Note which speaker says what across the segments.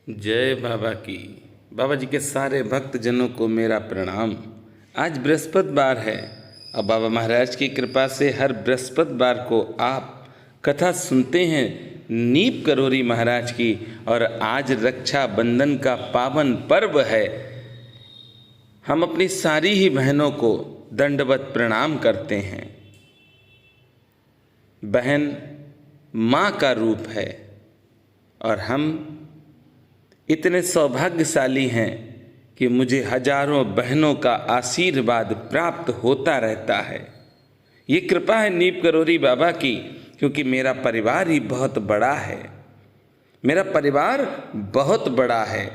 Speaker 1: जय बाबा की। बाबा जी के सारे भक्त जनों को मेरा प्रणाम। आज बृहस्पतिवार है और बाबा महाराज की कृपा से हर बृहस्पतिवार को आप कथा सुनते हैं नीप करोरी महाराज की। और आज रक्षा बंधन का पावन पर्व है। हम अपनी सारी ही बहनों को दंडवत प्रणाम करते हैं। बहन माँ का रूप है और हम इतने सौभाग्यशाली हैं कि मुझे हजारों बहनों का आशीर्वाद प्राप्त होता रहता है। ये कृपा है नीप करोरी बाबा की, क्योंकि मेरा परिवार ही बहुत बड़ा है। मेरा परिवार बहुत बड़ा है।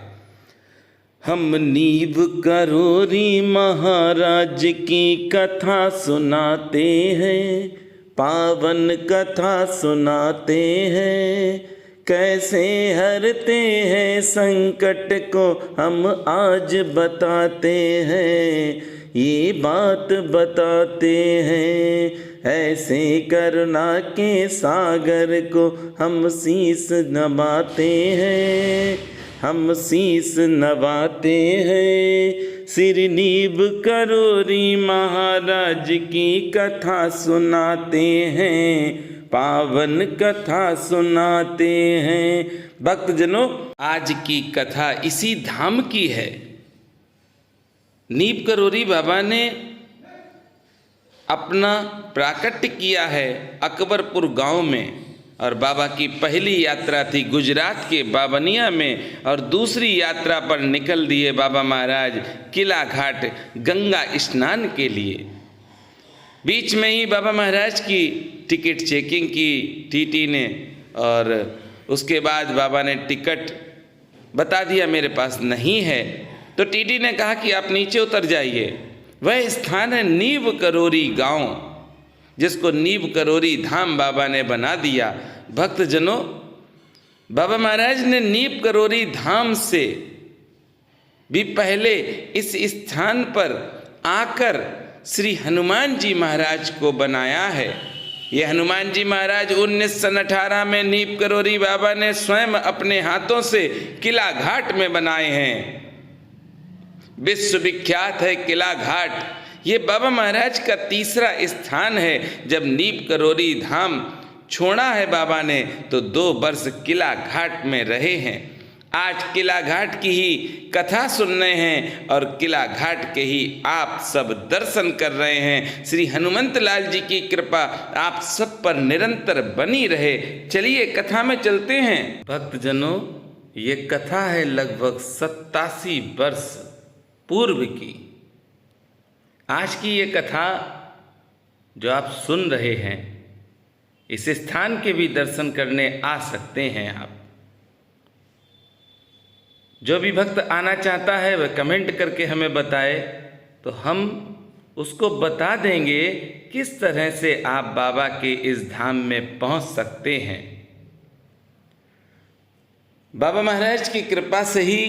Speaker 1: हम नीप करोरी महाराज की कथा सुनाते हैं, पावन कथा सुनाते हैं। कैसे हरते हैं संकट को हम आज बताते हैं, ये बात बताते हैं। ऐसे करुणा के सागर को हम शीस नवाते हैं, हम शीस नवाते हैं। श्री नीप करोरी महाराज की कथा सुनाते हैं, पावन कथा सुनाते हैं। भक्तजनों, आज की कथा इसी धाम की है। नीप करोरी बाबा ने अपना प्राकट्य किया है अकबरपुर गांव में, और बाबा की पहली यात्रा थी गुजरात के बाबनिया में, और दूसरी यात्रा पर निकल दिए बाबा महाराज किला घाट गंगा स्नान के लिए। बीच में ही बाबा महाराज की टिकट चेकिंग की टीटी ने, और उसके बाद बाबा ने टिकट बता दिया मेरे पास नहीं है। तो टीटी ने कहा कि आप नीचे उतर जाइए। वह स्थान है नीप करोरी गांव, जिसको नीप करोरी धाम बाबा ने बना दिया। भक्तजनों, बाबा महाराज ने नीप करोरी धाम से भी पहले इस स्थान पर आकर श्री हनुमान जी महाराज को बनाया है। ये हनुमान जी महाराज 1918 में नीप करोरी बाबा ने स्वयं अपने हाथों से किला घाट में बनाए हैं। विश्वविख्यात है किला घाट। ये बाबा महाराज का तीसरा स्थान है। जब नीप करोरी धाम छोड़ा है बाबा ने तो 2 वर्ष किला घाट में रहे हैं। आज किला घाट की ही कथा सुन रहे हैं और किला घाट के ही आप सब दर्शन कर रहे हैं। श्री हनुमंत लाल जी की कृपा आप सब पर निरंतर बनी रहे। चलिए कथा में चलते हैं। भक्तजनों, ये कथा है लगभग 87 वर्ष पूर्व की। आज की ये कथा जो आप सुन रहे हैं, इस स्थान के भी दर्शन करने आ सकते हैं आप। जो भी भक्त आना चाहता है वह कमेंट करके हमें बताए, तो हम उसको बता देंगे किस तरह से आप बाबा के इस धाम में पहुंच सकते हैं। बाबा महाराज की कृपा से ही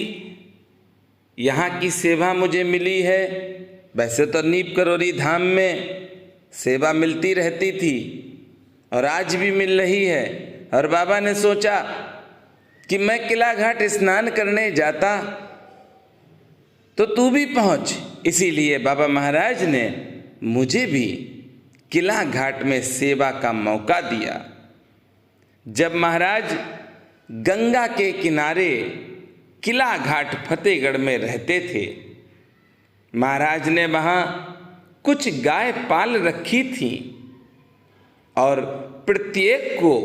Speaker 1: यहाँ की सेवा मुझे मिली है। वैसे तो नीप करोरी धाम में सेवा मिलती रहती थी और आज भी मिल रही है। और बाबा ने सोचा कि मैं किला घाट स्नान करने जाता तो तू भी पहुंच। इसीलिए बाबा महाराज ने मुझे भी किला घाट में सेवा का मौका दिया। जब महाराज गंगा के किनारे किला घाट फतेहगढ़ में रहते थे, महाराज ने वहाँ कुछ गाय पाल रखी थी और प्रत्येक को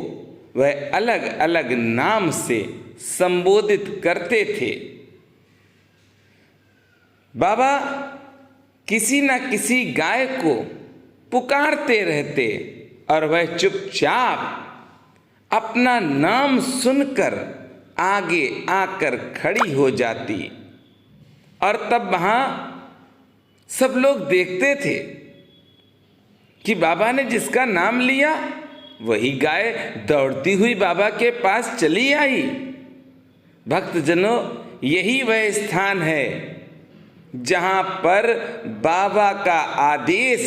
Speaker 1: वह अलग अलग नाम से संबोधित करते थे। बाबा किसी न किसी गाय को पुकारते रहते और वह चुपचाप अपना नाम सुनकर आगे आकर खड़ी हो जाती। और तब वहाँ सब लोग देखते थे कि बाबा ने जिसका नाम लिया वही गाय दौड़ती हुई बाबा के पास चली आई। भक्तजनों, यही वह स्थान है जहाँ पर बाबा का आदेश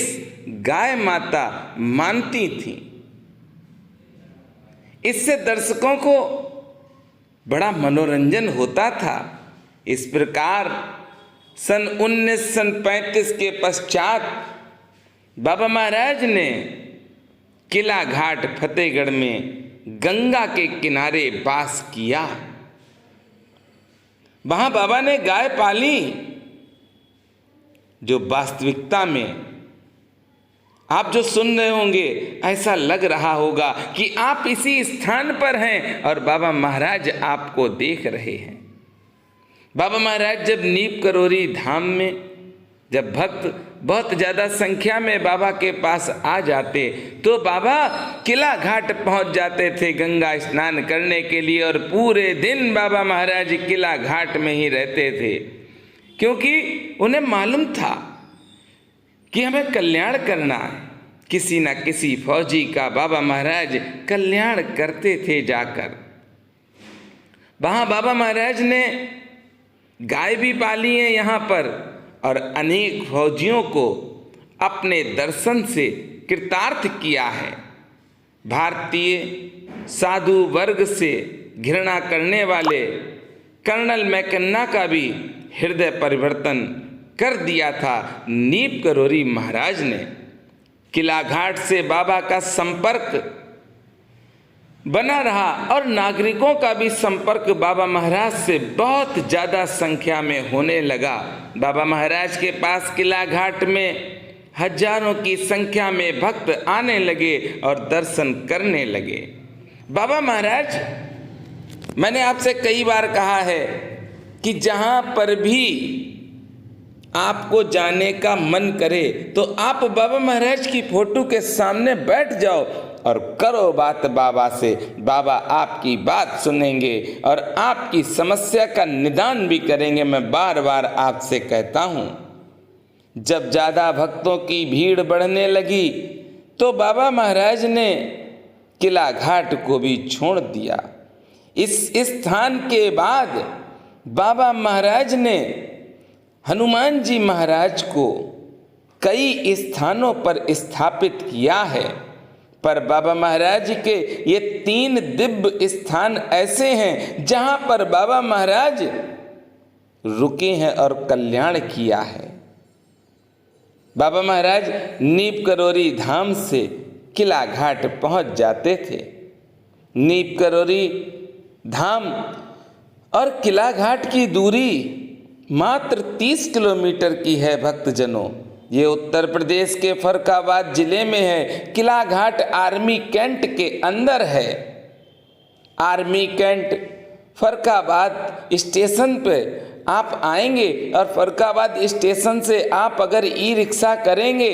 Speaker 1: गाय माता मानती थी। इससे दर्शकों को बड़ा मनोरंजन होता था। इस प्रकार सन 1935 के पश्चात बाबा महाराज ने किला घाट फतेहगढ़ में गंगा के किनारे वास किया। वहां बाबा ने गाय पाली, जो वास्तविकता में आप जो सुन रहे होंगे ऐसा लग रहा होगा कि आप इसी स्थान पर हैं और बाबा महाराज आपको देख रहे हैं। बाबा महाराज जब नीप करोरी धाम में जब भक्त बहुत ज़्यादा संख्या में बाबा के पास आ जाते तो बाबा किला घाट पहुंच जाते थे गंगा स्नान करने के लिए, और पूरे दिन बाबा महाराज किला घाट में ही रहते थे, क्योंकि उन्हें मालूम था कि हमें कल्याण करना है। किसी न किसी फौजी का बाबा महाराज कल्याण करते थे जाकर। वहाँ बाबा महाराज ने गाय भी पाली है यहाँ पर, और अनेक फौजियों को अपने दर्शन से कृतार्थ किया है। भारतीय साधु वर्ग से घृणा करने वाले कर्नल मैकन्ना का भी हृदय परिवर्तन कर दिया था नीप करोरी महाराज ने। किला घाट से बाबा का संपर्क बना रहा और नागरिकों का भी संपर्क बाबा महाराज से बहुत ज़्यादा संख्या में होने लगा। बाबा महाराज के पास किला घाट में हजारों की संख्या में भक्त आने लगे और दर्शन करने लगे। बाबा महाराज, मैंने आपसे कई बार कहा है कि जहाँ पर भी आपको जाने का मन करे तो आप बाबा महाराज की फोटो के सामने बैठ जाओ और करो बात बाबा से। बाबा आपकी बात सुनेंगे और आपकी समस्या का निदान भी करेंगे। मैं बार बार आपसे कहता हूँ, जब ज़्यादा भक्तों की भीड़ बढ़ने लगी तो बाबा महाराज ने किला घाट को भी छोड़ दिया। इस स्थान के बाद बाबा महाराज ने हनुमान जी महाराज को कई स्थानों पर स्थापित किया है, पर बाबा महाराज के ये 3 दिव्य स्थान ऐसे हैं जहां पर बाबा महाराज रुके हैं और कल्याण किया है। बाबा महाराज नीप करोरी धाम से किला घाट पहुंच जाते थे। नीप करोरी धाम और किला घाट की दूरी मात्र 30 किलोमीटर की है भक्तजनों। ये उत्तर प्रदेश के फर्रुखाबाद जिले में है। किला घाट आर्मी कैंट के अंदर है। आर्मी कैंट फर्रुखाबाद स्टेशन पे आप आएंगे और फर्रुखाबाद स्टेशन से आप अगर ई रिक्शा करेंगे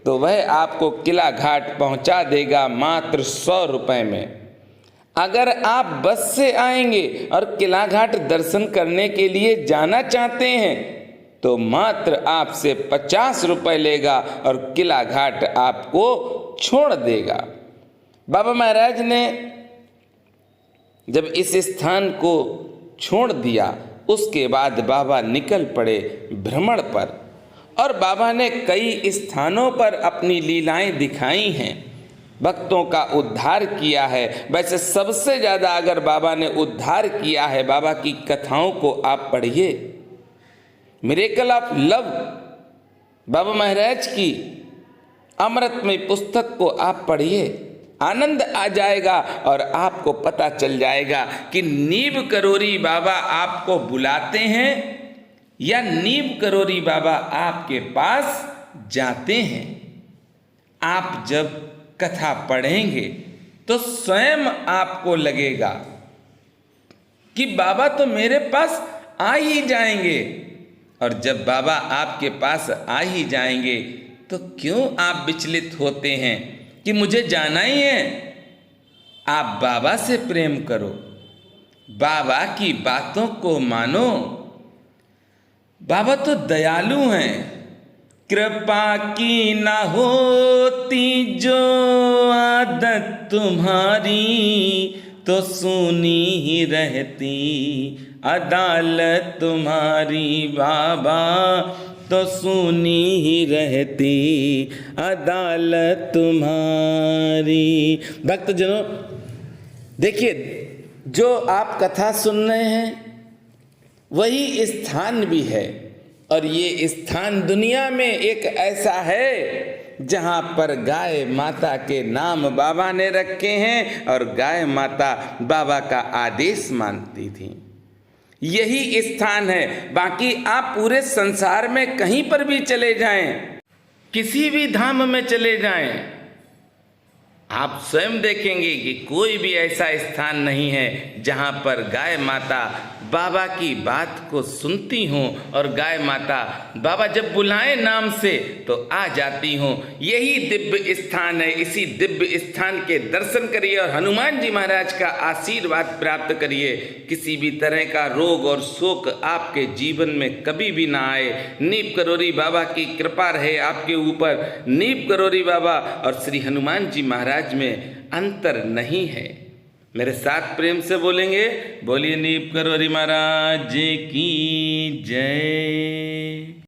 Speaker 1: तो वह आपको किला घाट पहुंचा देगा मात्र 100 रुपये में। अगर आप बस से आएंगे और किला घाट दर्शन करने के लिए जाना चाहते हैं तो मात्र आपसे 50 रुपये लेगा और किला घाट आपको छोड़ देगा। बाबा महाराज ने जब इस स्थान को छोड़ दिया उसके बाद बाबा निकल पड़े भ्रमण पर, और बाबा ने कई स्थानों पर अपनी लीलाएं दिखाई हैं, भक्तों का उद्धार किया है। वैसे सबसे ज़्यादा अगर बाबा ने उद्धार किया है, बाबा की कथाओं को आप पढ़िए। Miracle of love Baba Maharaj की अमृतमय पुस्तक को आप पढ़िए, आनंद आ जाएगा और आपको पता चल जाएगा कि नीब करोरी बाबा आपको बुलाते हैं या नीब करोरी बाबा आपके पास जाते हैं। आप जब कथा पढ़ेंगे तो स्वयं आपको लगेगा कि बाबा तो मेरे पास आ ही जाएंगे, और जब बाबा आपके पास आ ही जाएंगे तो क्यों आप विचलित होते हैं कि मुझे जाना ही है। आप बाबा से प्रेम करो, बाबा की बातों को मानो। बाबा तो दयालु हैं। कृपा की ना होती जो आदत तुम्हारी तो सुनी ही रहती अदालत तुम्हारी। बाबा तो सुनी ही रहती अदालत तुम्हारी। भक्तजनों देखिए, जो आप कथा सुन रहे हैं वही स्थान भी है, और ये स्थान दुनिया में एक ऐसा है जहाँ पर गाय माता के नाम बाबा ने रखे हैं, और गाय माता बाबा का आदेश मानती थी। यही स्थान है। बाकी आप पूरे संसार में कहीं पर भी चले जाएं, किसी भी धाम में चले जाएं, आप स्वयं देखेंगे कि कोई भी ऐसा स्थान नहीं है जहाँ पर गाय माता बाबा की बात को सुनती हों, और गाय माता बाबा जब बुलाएं नाम से तो आ जाती हों। यही दिव्य स्थान है। इसी दिव्य स्थान के दर्शन करिए और हनुमान जी महाराज का आशीर्वाद प्राप्त करिए। किसी भी तरह का रोग और शोक आपके जीवन में कभी भी ना आए। नीप करोरी बाबा की कृपा रहे आपके ऊपर। नीप करोरी बाबा और श्री हनुमान जी महाराज में अंतर नहीं है। मेरे साथ प्रेम से बोलेंगे, बोलिए नीप करोरी महाराज की जय।